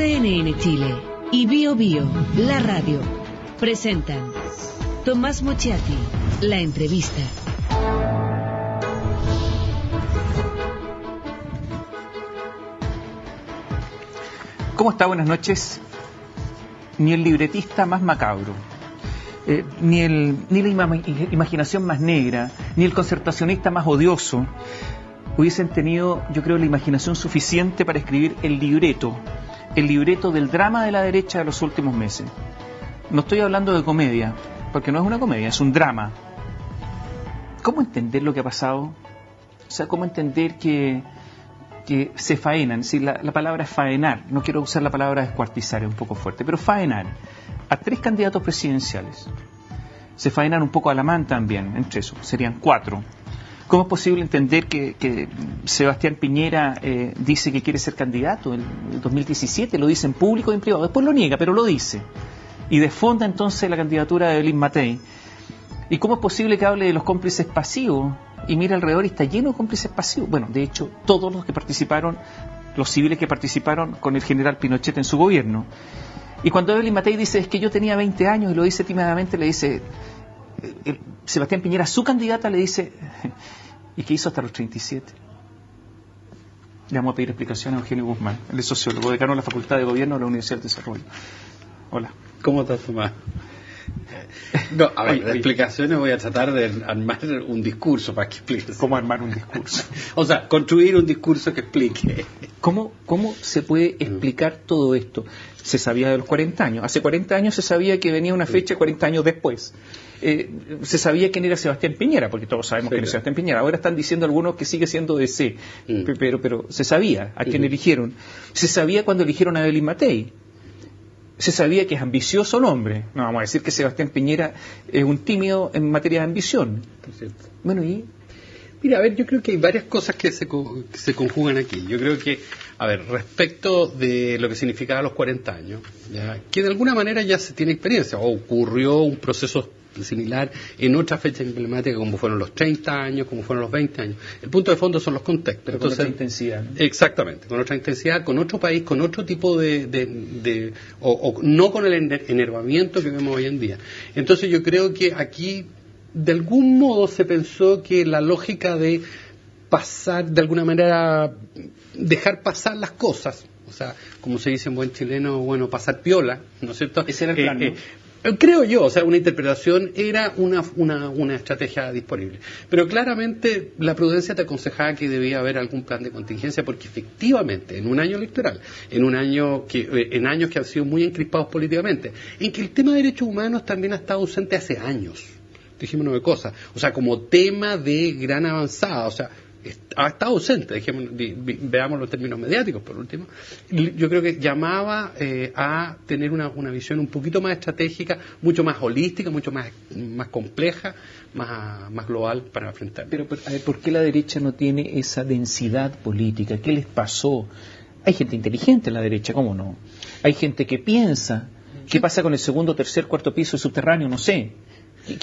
CNN Chile y Bio Bio, la radio, presentan Tomás Mochiati, la entrevista. ¿Cómo está? Buenas noches. Ni el libretista más macabro, ni la imaginación más negra, ni el concertacionista más odioso hubiesen tenido, yo creo, la imaginación suficiente para escribir el libreto del drama de la derecha de los últimos meses. No estoy hablando de comedia, porque no es una comedia, es un drama. ¿Cómo entender lo que ha pasado? O sea, ¿cómo entender que se faenan? Si la palabra es faenar, no quiero usar la palabra descuartizar, es un poco fuerte, pero faenar a 3 candidatos presidenciales. Se faenan un poco a Alamán también, entre esos, serían 4. ¿Cómo es posible entender que Sebastián Piñera dice que quiere ser candidato en el 2017? Lo dice en público y en privado. Después lo niega, pero lo dice. Y desfonda entonces la candidatura de Evelyn Matei. ¿Y cómo es posible que hable de los cómplices pasivos? Y mira alrededor y está lleno de cómplices pasivos. Bueno, de hecho, todos los que participaron, los civiles que participaron con el general Pinochet en su gobierno. Y cuando Evelyn Matei dice, es que yo tenía 20 años, y lo dice tímidamente, le dice... Sebastián Piñera, su candidata, le dice, ¿y qué hizo hasta los 37? Le vamos a pedir explicación a Eugenio Guzmán, él es sociólogo, decano de la Facultad de Gobierno de la Universidad del Desarrollo. Hola. ¿Cómo estás, Tomás? No, a ver, de explicaciones voy a tratar de armar un discurso para que expliques. ¿Cómo armar un discurso? O sea, construir un discurso que explique. ¿Cómo se puede explicar todo esto? Se sabía de los 40 años. Hace 40 años se sabía que venía una fecha 40 años después. Se sabía quién era Sebastián Piñera, porque todos sabemos quién es Sebastián Piñera. Ahora están diciendo algunos que sigue siendo DC, pero se sabía a quién eligieron. Se sabía cuando eligieron a Evelyn Matei. Se sabía que es ambicioso el hombre. No vamos a decir que Sebastián Piñera es un tímido en materia de ambición. Bueno, ¿y? Mira, a ver, yo creo que hay varias cosas que se conjugan aquí. Yo creo que, a ver, respecto de lo que significaba los 40 años, ¿ya? Que de alguna manera ya se tiene experiencia, o ocurrió un proceso similar en otra fecha emblemática, como fueron los 30 años, como fueron los 20 años. El punto de fondo son los contextos. Pero con otra intensidad, ¿no? Exactamente, con otra intensidad, con otro país, con otro tipo o no con el enervamiento que vemos hoy en día. Entonces yo creo que aquí, de algún modo, se pensó que la lógica de pasar, de alguna manera, dejar pasar las cosas, o sea, como se dice en buen chileno, bueno, pasar piola, ¿no es cierto? Ese era el plan, ¿no? Creo yo, o sea, una interpretación era una estrategia disponible. Pero claramente la prudencia te aconsejaba que debía haber algún plan de contingencia, porque efectivamente, en un año electoral, en años que han sido muy encrispados políticamente, en que el tema de derechos humanos también ha estado ausente hace años, dijémonos de cosas, o sea, como tema de gran avanzada, o sea, ha estado ausente, veamos los términos mediáticos por último. Yo creo que llamaba a tener una visión un poquito más estratégica, mucho más holística, mucho más compleja, más global para enfrentar. Pero a ver, ¿por qué la derecha no tiene esa densidad política? ¿Qué les pasó? Hay gente inteligente en la derecha, ¿cómo no? Hay gente que piensa. ¿Qué pasa con el segundo, tercer, cuarto piso subterráneo? No sé.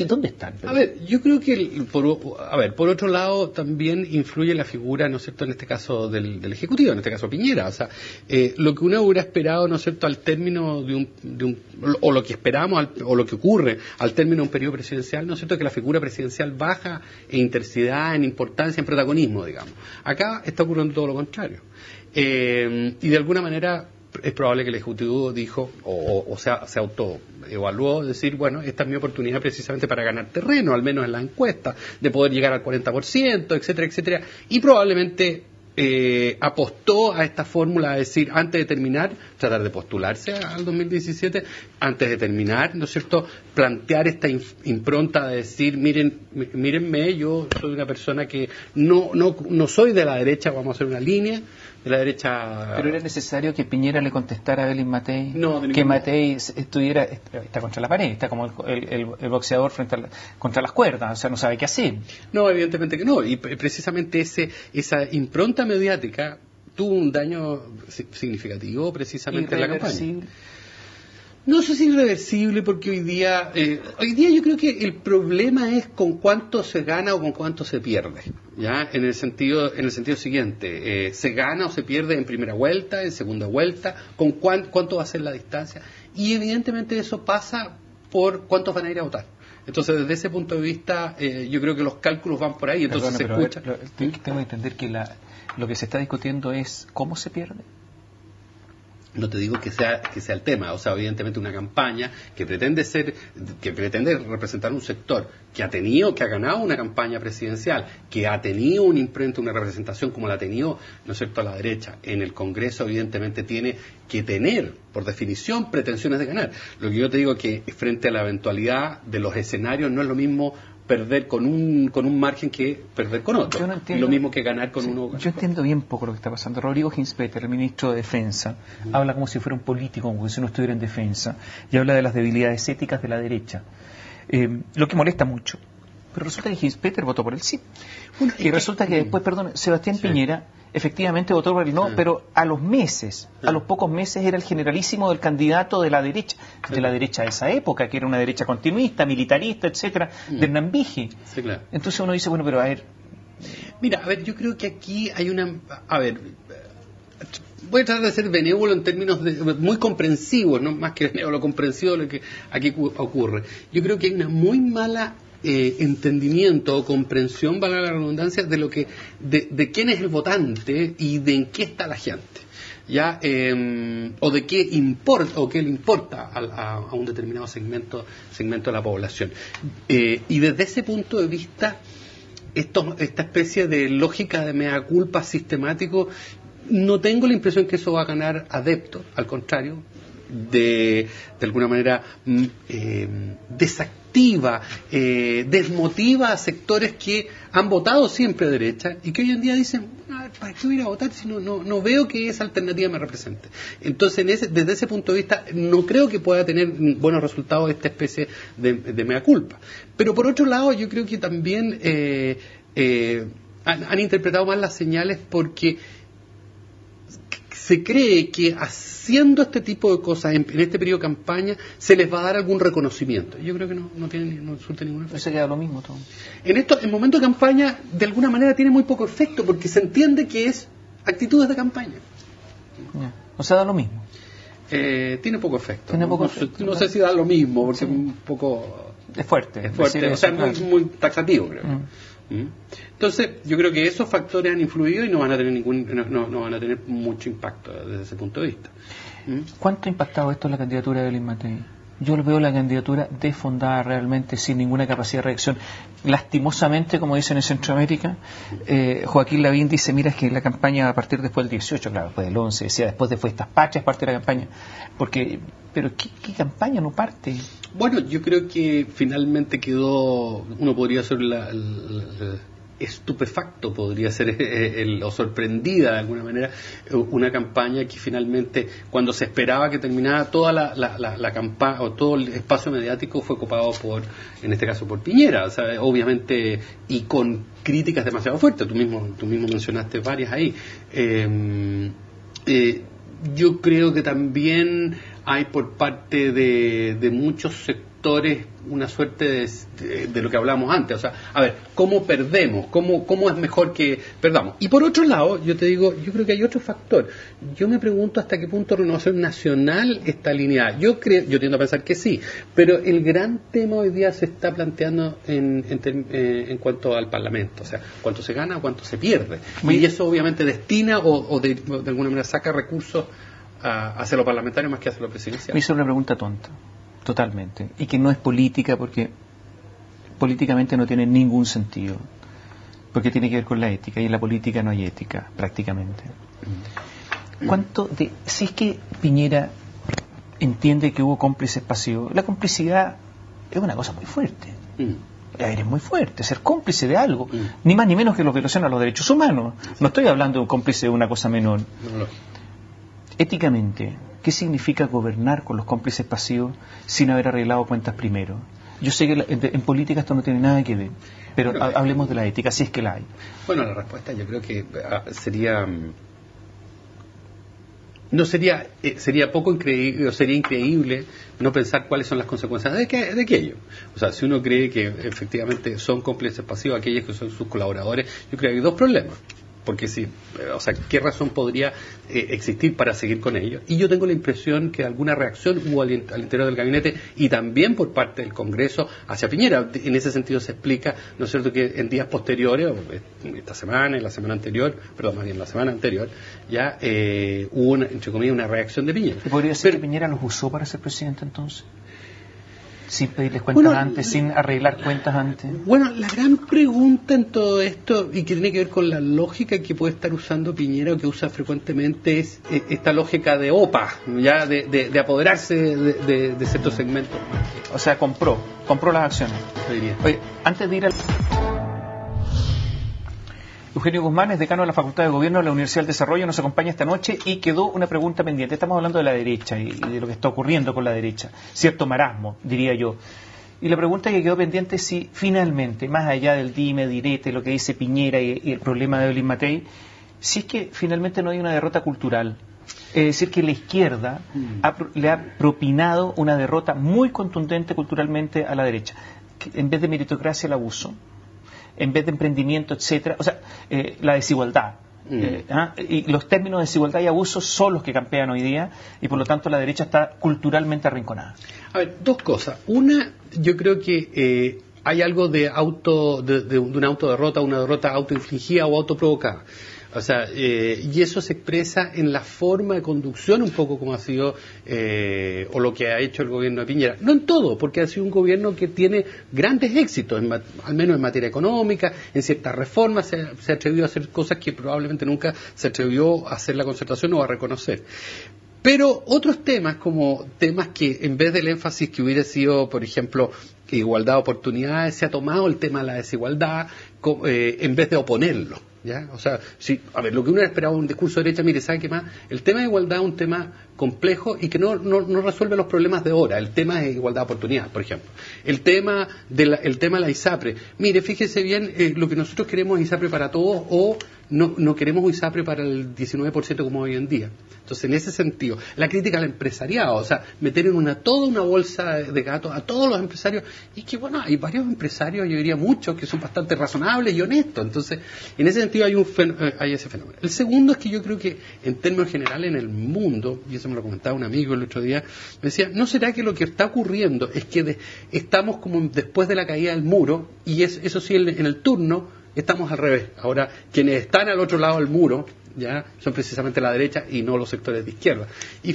¿Dónde están? A ver, yo creo que, por otro lado, también influye la figura, ¿no es cierto?, en este caso del Ejecutivo, en este caso Piñera. O sea, lo que uno hubiera esperado, ¿no es cierto?, al término o lo que esperamos, o lo que ocurre al término de un periodo presidencial, ¿no es cierto?, que la figura presidencial baja en intensidad, en importancia, en protagonismo, digamos. Acá está ocurriendo todo lo contrario. Y de alguna manera es probable que el Ejecutivo dijo, se autoevaluó, decir, bueno, esta es mi oportunidad precisamente para ganar terreno, al menos en la encuesta, de poder llegar al 40%, etcétera, etcétera, y probablemente apostó a esta fórmula, es decir, antes de terminar, tratar de postularse al 2017, antes de terminar, ¿no es cierto?, plantear esta impronta de decir, mírenme, yo soy una persona que no soy de la derecha, vamos a hacer una línea de la derecha. Pero era necesario que Piñera le contestara a Evelyn Matei, no, que Matei está contra la pared, está como el boxeador contra las cuerdas, o sea, no sabe qué hacer. No, evidentemente que no, y precisamente esa impronta mediática tuvo un daño significativo precisamente en la campaña. No sé si es irreversible, porque hoy día yo creo que el problema es con cuánto se gana o con cuánto se pierde, ya, en el sentido siguiente, se gana o se pierde en primera vuelta, en segunda vuelta, con cuánto va a ser la distancia, y evidentemente eso pasa por cuántos van a ir a votar. Entonces, desde ese punto de vista, yo creo que los cálculos van por ahí. Entonces se escucha. Tengo que entender que lo que se está discutiendo es cómo se pierde. No te digo que sea el tema, o sea, evidentemente una campaña que pretende representar un sector que ha ganado una campaña presidencial, que ha tenido un imprenta, una representación como la ha tenido, ¿no es cierto?, a la derecha en el Congreso, evidentemente tiene que tener, por definición, pretensiones de ganar. Lo que yo te digo es que frente a la eventualidad de los escenarios no es lo mismo perder con un margen que perder con otro. Yo no entiendo, y lo mismo que ganar con uno. Yo entiendo bien poco lo que está pasando. Rodrigo Ginspeter, el ministro de Defensa, habla como si fuera un político, como si no estuviera en defensa, y habla de las debilidades éticas de la derecha, lo que molesta mucho. Pero resulta que Ginspeter votó por el sí. Bueno, y resulta que después, Sebastián Piñera efectivamente votó por el no, pero a los pocos meses era el generalísimo del candidato de la derecha de esa época, que era una derecha continuista, militarista, etcétera, de Hernán Vigi. Sí, claro. Entonces uno dice, bueno, pero a ver... Mira, a ver, yo creo que aquí hay una... A ver, voy a tratar de ser benévolo en términos muy comprensivos, no más que benévolo, comprensivo de lo que aquí ocurre. Yo creo que hay una muy mala entendimiento o comprensión, valga la redundancia, de quién es el votante y de en qué está la gente, ya, o de qué importa o qué le importa a un determinado segmento de la población, y desde ese punto de vista esta especie de lógica de mea culpa sistemático, no tengo la impresión que eso va a ganar adeptos, al contrario, de alguna manera desactiva, desmotiva a sectores que han votado siempre a derecha y que hoy en día dicen, ¿para qué voy a votar si no veo que esa alternativa me represente? Entonces, desde ese punto de vista, no creo que pueda tener buenos resultados esta especie de mea culpa. Pero por otro lado, yo creo que también han interpretado mal las señales, porque se cree que haciendo este tipo de cosas en este periodo de campaña se les va a dar algún reconocimiento. Yo creo que no resulta ningún efecto. Se queda lo mismo todo. En momento de campaña, de alguna manera tiene muy poco efecto, porque se entiende que es actitudes de campaña. O sea, da lo mismo. Tiene poco efecto. No sé si da lo mismo, porque es un poco... Es fuerte. O sea, es muy taxativo, creo. Entonces, yo creo que esos factores han influido y no van a tener mucho impacto desde ese punto de vista. ¿Cuánto ha impactado esto en la candidatura de Evelyn Matei? Yo veo la candidatura desfondada realmente, sin ninguna capacidad de reacción. Lastimosamente, como dicen en Centroamérica, Joaquín Lavín dice, mira, es que la campaña a partir después del 18, claro, después del 11, decía, después de Fiestas Patrias parte de la campaña. Pero ¿qué campaña no parte? Bueno, yo creo que finalmente quedó, uno podría ser estupefacto, podría ser o sorprendida de alguna manera, una campaña que finalmente, cuando se esperaba que terminara toda la campaña o todo el espacio mediático, fue copado en este caso por Piñera, o sea, obviamente, y con críticas demasiado fuertes. Tú mismo mencionaste varias ahí. Yo creo que también hay por parte de muchos sectores una suerte de lo que hablábamos antes. O sea, a ver, ¿cómo perdemos? ¿Cómo es mejor que perdamos? Y por otro lado, yo te digo, yo creo que hay otro factor. Yo me pregunto hasta qué punto Renovación Nacional está alineada. Yo tiendo a pensar que sí, pero el gran tema hoy día se está planteando en cuanto al Parlamento. O sea, cuánto se gana o cuánto se pierde. Y eso obviamente destina o de alguna manera saca recursos hacia lo parlamentario más que hacia lo presidencial. Me hizo una pregunta tonta, totalmente, y que no es política, porque políticamente no tiene ningún sentido, porque tiene que ver con la ética, y en la política no hay ética, prácticamente. Si es que Piñera entiende que hubo cómplices pasivos, la complicidad es una cosa muy fuerte. Es muy fuerte, ser cómplice de algo, ni más ni menos que lo que relaciona a los derechos humanos. No estoy hablando de un cómplice de una cosa menor. Éticamente, ¿qué significa gobernar con los cómplices pasivos sin haber arreglado cuentas primero? Yo sé que en política esto no tiene nada que ver, pero hablemos de la ética, si es que la hay. Bueno, la respuesta yo creo que sería no sería poco increíble, o sería increíble no pensar cuáles son las consecuencias de aquello. O sea, si uno cree que efectivamente son cómplices pasivos aquellos que son sus colaboradores, yo creo que hay dos problemas. Porque sí, o sea, ¿qué razón podría existir para seguir con ellos? Y yo tengo la impresión que alguna reacción hubo al interior del gabinete y también por parte del Congreso hacia Piñera. En ese sentido se explica, ¿no es cierto?, que en días posteriores, esta semana, en la semana anterior, perdón, más bien la semana anterior, ya hubo, entre comillas, una reacción de Piñera. ¿Y podría ser que Piñera los usó para ser presidente entonces? Sin pedirles cuentas antes, sin arreglar cuentas antes. Bueno, la gran pregunta en todo esto, y que tiene que ver con la lógica que puede estar usando Piñera o que usa frecuentemente, es esta lógica de OPA, ya de apoderarse de ciertos segmentos. O sea, compró las acciones. Yo diría. Oye, antes de ir al... Eugenio Guzmán es decano de la Facultad de Gobierno de la Universidad del Desarrollo, nos acompaña esta noche y quedó una pregunta pendiente. Estamos hablando de la derecha y de lo que está ocurriendo con la derecha, cierto marasmo, diría yo. Y la pregunta que quedó pendiente es si finalmente, más allá del dime, direte, lo que dice Piñera y el problema de Evelyn Matei, si es que finalmente no hay una derrota cultural. Es decir, que la izquierda le ha propinado una derrota muy contundente culturalmente a la derecha. Que en vez de meritocracia, el abuso. En vez de emprendimiento, etcétera, o sea, la desigualdad. Y los términos de desigualdad y abuso son los que campean hoy día, y por lo tanto la derecha está culturalmente arrinconada. A ver, dos cosas. Una, yo creo que hay algo de una autoderrota, una derrota autoinfligida o autoprovocada. O sea, y eso se expresa en la forma de conducción un poco como ha sido o lo que ha hecho el gobierno de Piñera. No en todo, porque ha sido un gobierno que tiene grandes éxitos, al menos en materia económica, en ciertas reformas, se ha atrevido a hacer cosas que probablemente nunca se atrevió a hacer la Concertación o a reconocer. Pero otros temas, como temas que en vez del énfasis que hubiera sido, por ejemplo, igualdad de oportunidades, se ha tomado el tema de la desigualdad en vez de oponerlo. ¿Ya? O sea, a ver, lo que uno esperaba un discurso de derecha, mire, ¿sabe qué más? El tema de igualdad es un tema complejo y que no resuelve los problemas de ahora. El tema de igualdad de oportunidad, por ejemplo. El tema de la ISAPRE. Mire, fíjese bien, lo que nosotros queremos es ISAPRE para todos o no queremos ISAPRE para el 19% como hoy en día. Entonces, en ese sentido, la crítica al empresariado, o sea, meter en toda una bolsa de gatos a todos los empresarios, y que bueno, hay varios empresarios, yo diría muchos, que son bastante razonables y honestos. Entonces, en ese sentido hay ese fenómeno. El segundo es que yo creo que en términos generales en el mundo, y eso me lo comentaba un amigo el otro día, me decía, ¿no será que lo que está ocurriendo es que estamos como después de la caída del muro, y eso sí, en el turno estamos al revés? Ahora, quienes están al otro lado del muro ya son precisamente la derecha y no los sectores de izquierda. Y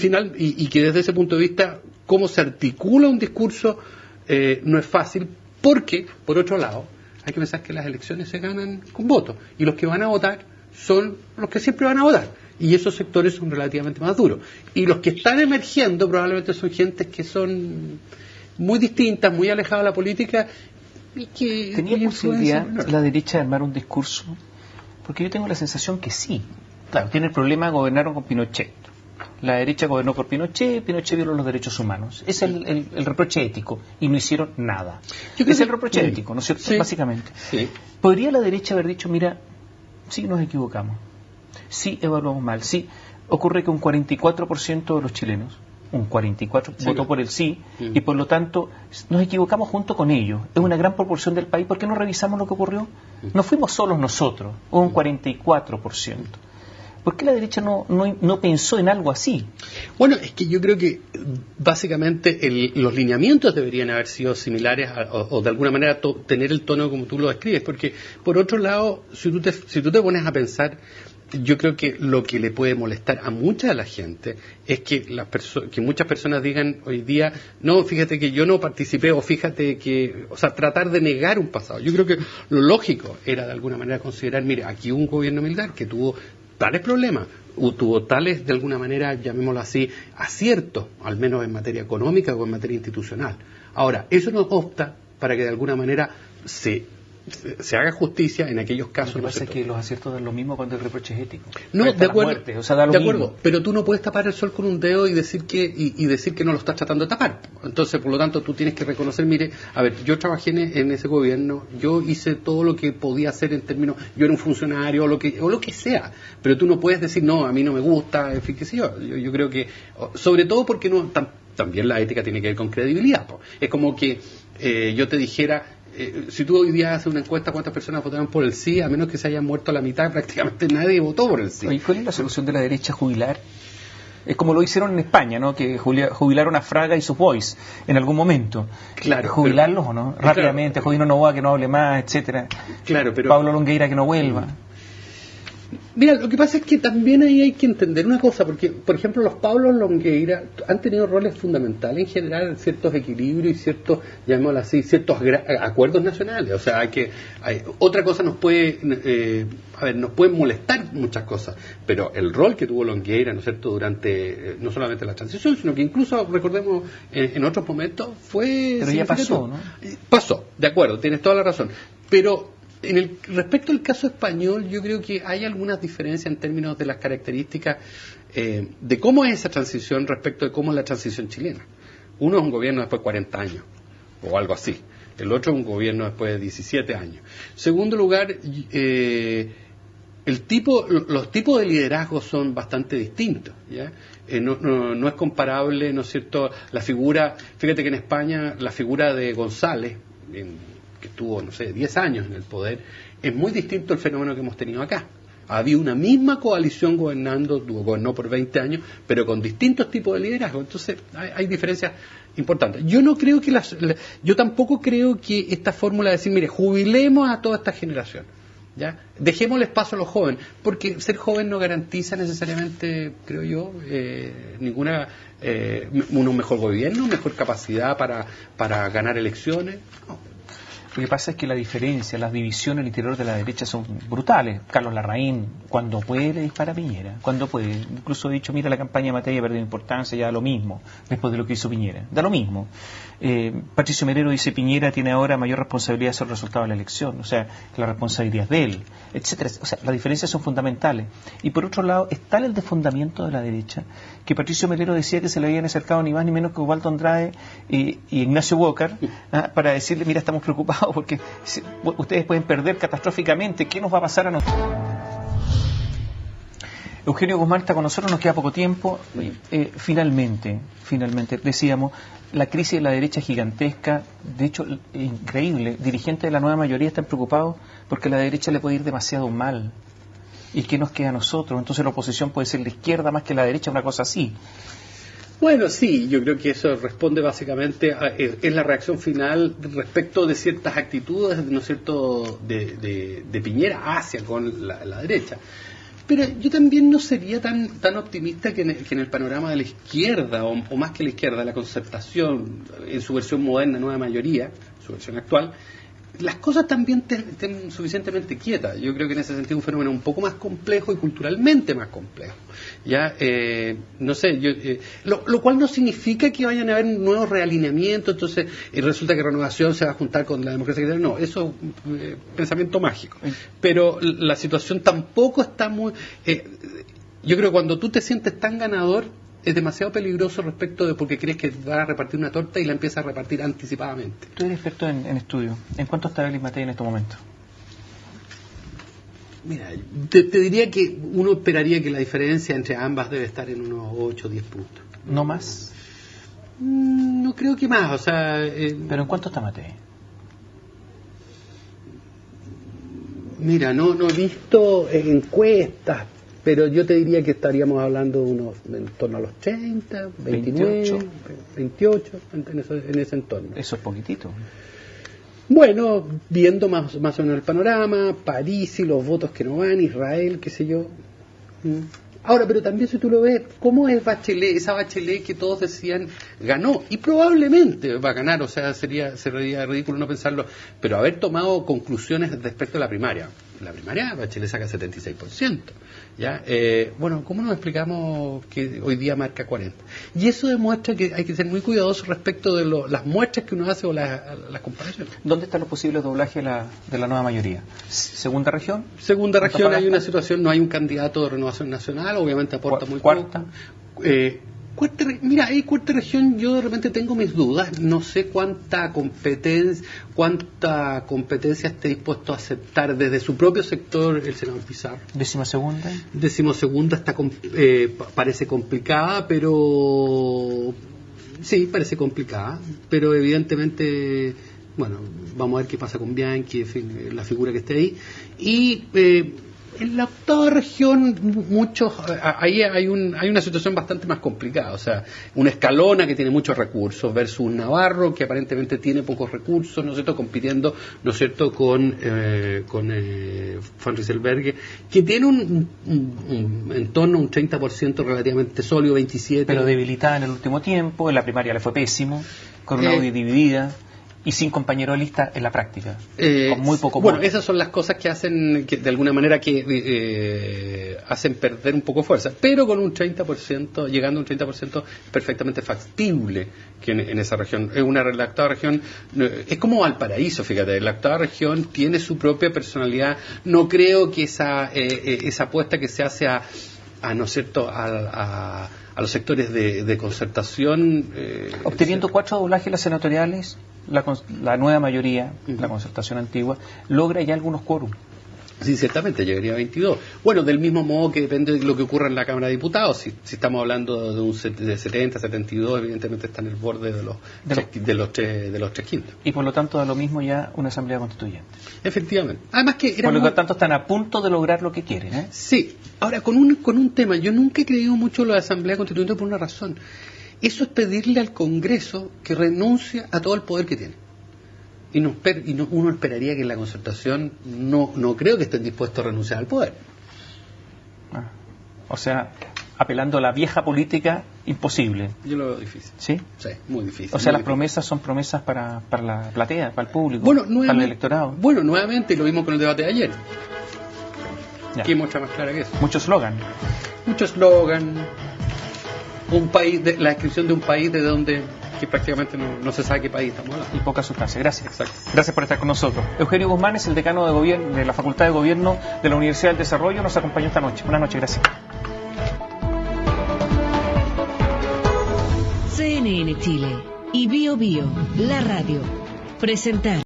que desde ese punto de vista, cómo se articula un discurso no es fácil, porque, por otro lado, hay que pensar que las elecciones se ganan con votos, y los que van a votar son los que siempre van a votar, y esos sectores son relativamente más duros. Y los que están emergiendo probablemente son gentes que son muy distintas, muy alejadas de la política, y que... ¿Tenía posibilidad la derecha de armar un discurso? Porque yo tengo la sensación que sí. Claro, tiene el problema de gobernaron con Pinochet. La derecha gobernó por Pinochet violó los derechos humanos. Es el reproche ético, y no hicieron nada. Es el reproche ético, ¿no es cierto? Sí, básicamente. Sí. ¿Podría la derecha haber dicho, mira, sí nos equivocamos, sí evaluamos mal, sí ocurre que un 44% de los chilenos, un 44% votó por el sí, y por lo tanto nos equivocamos junto con ellos? Es una gran proporción del país. ¿Por qué no revisamos lo que ocurrió? No fuimos solos nosotros, hubo un 44%. ¿Por qué la derecha no pensó en algo así? Bueno, es que yo creo que básicamente los lineamientos deberían haber sido similares o de alguna manera tener el tono como tú lo describes, porque por otro lado, si tú te pones a pensar, yo creo que lo que le puede molestar a mucha de la gente es que muchas personas digan hoy día, no, fíjate que yo no participé, o fíjate que, o sea, tratar de negar un pasado. Yo creo que lo lógico era de alguna manera considerar, mire, aquí hubo un gobierno militar que tuvo tales problemas, tuvo tales, de alguna manera, llamémoslo así, aciertos, al menos en materia económica o en materia institucional. Ahora, eso no obsta para que de alguna manera se se haga justicia en aquellos casos. Lo que pasa es que los aciertos dan lo mismo cuando el reproche es ético. No, de acuerdo, muerte, o sea, da lo mismo. Pero tú no puedes tapar el sol con un dedo y decir que no lo estás tratando de tapar. Entonces, por lo tanto, tú tienes que reconocer, mire, a ver, yo trabajé en ese gobierno, yo hice todo lo que podía hacer en términos, yo era un funcionario o lo que sea, pero tú no puedes decir, no, a mí no me gusta, en fin, qué sé yo. Yo creo que, sobre todo porque también la ética tiene que ver con credibilidad. Es como que yo te dijera, si tú hoy día haces una encuesta, ¿cuántas personas votaron por el sí? A menos que se hayan muerto la mitad, prácticamente nadie votó por el sí. ¿Y cuál es la solución de la derecha? Jubilar. Es como lo hicieron en España, ¿no? Que jubilaron a Fraga y sus boys en algún momento. Claro. ¿Jubilarlos o no? Rápidamente, claro. Jovino Novoa que no hable más, etcétera. Claro, pero Pablo Longueira que no vuelva. Mira, lo que pasa es que también ahí hay que entender una cosa, porque, por ejemplo, los Pablos Longueira han tenido roles fundamentales en generar ciertos equilibrios y ciertos, llamémoslo así, ciertos acuerdos nacionales. O sea, otra cosa nos puede, nos pueden molestar muchas cosas, pero el rol que tuvo Longueira, ¿no es cierto?, durante no solamente la transición, sino que incluso, recordemos, en otros momentos fue... Pero ya pasó, ¿no? Pasó, de acuerdo, tienes toda la razón, pero... respecto al caso español, yo creo que hay algunas diferencias en términos de las características de cómo es esa transición respecto de cómo es la transición chilena. Uno es un gobierno después de 40 años, o algo así. El otro es un gobierno después de 17 años. Segundo lugar, los tipos de liderazgo son bastante distintos, ¿ya? No es comparable, ¿no es cierto?, la figura, fíjate que en España la figura de González, que estuvo, 10 años en el poder, es muy distinto al fenómeno que hemos tenido acá. Había una misma coalición gobernó por 20 años, pero con distintos tipos de liderazgo. Entonces, hay diferencias importantes. Yo tampoco creo que esta fórmula de decir, mire, jubilemos a toda esta generación, ¿ya? Dejémosle paso a los jóvenes, porque ser joven no garantiza necesariamente, creo yo, un mejor gobierno, mejor capacidad para ganar elecciones. No. Lo que pasa es que la diferencia, las divisiones al interior de la derecha son brutales. Carlos Larraín, cuando puede, le dispara a Piñera. Cuando puede. Incluso he dicho, mira, la campaña de Matei ha perdido importancia, ya da lo mismo, después de lo que hizo Piñera. Da lo mismo. Patricio Merero dice, Piñera tiene ahora mayor responsabilidad sobre el resultado de la elección. O sea, la responsabilidad es de él, etcétera. O sea, las diferencias son fundamentales. Y por otro lado, es tal el desfondamiento de la derecha que Patricio Merero decía que se le habían acercado ni más ni menos que Osvaldo Andrade y Ignacio Walker para decirle, mira, estamos preocupados porque ustedes pueden perder catastróficamente. ¿Qué nos va a pasar a nosotros? Eugenio Guzmán está con nosotros, nos queda poco tiempo. Finalmente, decíamos, la crisis de la derecha es gigantesca, de hecho, increíble. Dirigentes de la nueva mayoría están preocupados porque a la derecha le puede ir demasiado mal. ¿Y qué nos queda a nosotros? Entonces la oposición puede ser la izquierda más que la derecha, una cosa así. Bueno, sí, yo creo que eso responde básicamente es la reacción final respecto de ciertas actitudes, ¿no es cierto?, de Piñera hacia con la derecha. Pero yo también no sería tan optimista que en el panorama de la izquierda, o más que la izquierda, la concertación en su versión moderna, nueva mayoría, su versión actual, las cosas también estén suficientemente quietas. Yo creo que en ese sentido es un fenómeno un poco más complejo y culturalmente más complejo. Ya, no sé, lo cual no significa que vayan a haber nuevos realineamientos, entonces resulta que Renovación se va a juntar con la democracia cristiana. No, eso es pensamiento mágico. Pero la situación tampoco está muy... yo creo que cuando tú te sientes tan ganador, es demasiado peligroso respecto de porque crees que vas a repartir una torta y la empiezas a repartir anticipadamente. Tú eres experto en estudio. ¿En cuánto está Belis Matei en este momento? Mira, te diría que uno esperaría que la diferencia entre ambas debe estar en unos 8 o 10 puntos. ¿No más? No creo que más, o sea... ¿Pero en cuánto está Matei? Mira, no he visto encuestas, pero yo te diría que estaríamos hablando de en torno a los 30, 29, 28, en ese entorno. Eso es poquitito. Bueno, viendo más o menos el panorama, París y los votos que no van, Israel, qué sé yo. Ahora, pero también si tú lo ves, ¿cómo es Bachelet? Esa Bachelet que todos decían ganó, y probablemente va a ganar, o sea, sería ridículo no pensarlo, pero haber tomado conclusiones respecto a la primaria. la primaria Bachelet saca 76%. ¿Ya? Bueno, ¿cómo nos explicamos que hoy día marca 40%? Y eso demuestra que hay que ser muy cuidadoso respecto de las muestras que uno hace o las comparaciones. ¿Dónde están los posibles doblajes de la nueva mayoría? ¿Segunda región? Segunda región hay una situación, no hay un candidato de Renovación Nacional, obviamente aporta muy ¿Cuarta? poco. Mira, ahí cuarta región yo de repente tengo mis dudas, no sé cuánta competencia esté dispuesto a aceptar desde su propio sector el senador Pizarro. ¿12ª? Está parece complicada, pero sí, parece complicada, pero evidentemente, bueno, vamos a ver qué pasa con Bianchi, en fin, la figura que esté ahí. Y en la octava región, ahí hay una situación bastante más complicada. O sea, una Escalona que tiene muchos recursos versus un Navarro que aparentemente tiene pocos recursos, ¿no es cierto?, compitiendo, ¿no es cierto?, con Van Rieselberghe, que tiene en torno a un 30% relativamente sólido, 27%. Pero debilitada en el último tiempo, en la primaria le fue pésimo, con una UDI dividida. Y sin compañero de lista en la práctica, con muy poco bueno, poder. esas son las cosas que hacen, que de alguna manera hacen perder un poco fuerza, pero con un 30%, llegando a un 30% perfectamente factible que en esa región. La octava región es como Valparaíso, fíjate, la octava región tiene su propia personalidad. No creo que esa apuesta que se hace ¿no es cierto?, a los sectores de concertación. Obteniendo 4 doblajes las senatoriales, la nueva mayoría, la concertación antigua, logra ya algunos quórum. Sí, ciertamente, llegaría a 22. Bueno, del mismo modo que depende de lo que ocurra en la Cámara de Diputados. Si estamos hablando de 70, 72, evidentemente está en el borde de los tres quintos. Y por lo tanto da lo mismo ya una asamblea constituyente. Efectivamente. Además que por lo tanto están a punto de lograr lo que quieren, ¿eh? Sí. Ahora, con un tema, yo nunca he creído mucho en la asamblea constituyente por una razón. Eso es pedirle al Congreso que renuncie a todo el poder que tiene. Y uno esperaría que en la concertación no creo que estén dispuestos a renunciar al poder. O sea, apelando a la vieja política, imposible. Yo lo veo difícil. ¿Sí? Sí, muy difícil. O sea, las promesas son promesas para la platea, para el público, bueno, para el electorado. Bueno, nuevamente, lo vimos con el debate de ayer. Ya. ¿Qué muestra más clara que eso? Mucho eslogan. Un país, la descripción de un país de donde que prácticamente no se sabe qué país estamos hablando. Y poca sustancia. Gracias. Exacto. Gracias por estar con nosotros. Eugenio Guzmán es el decano de la Facultad de Gobierno de la Universidad del Desarrollo. Nos acompañó esta noche. Buenas noches, gracias. CNN Chile y Bio Bio, la radio, presentar.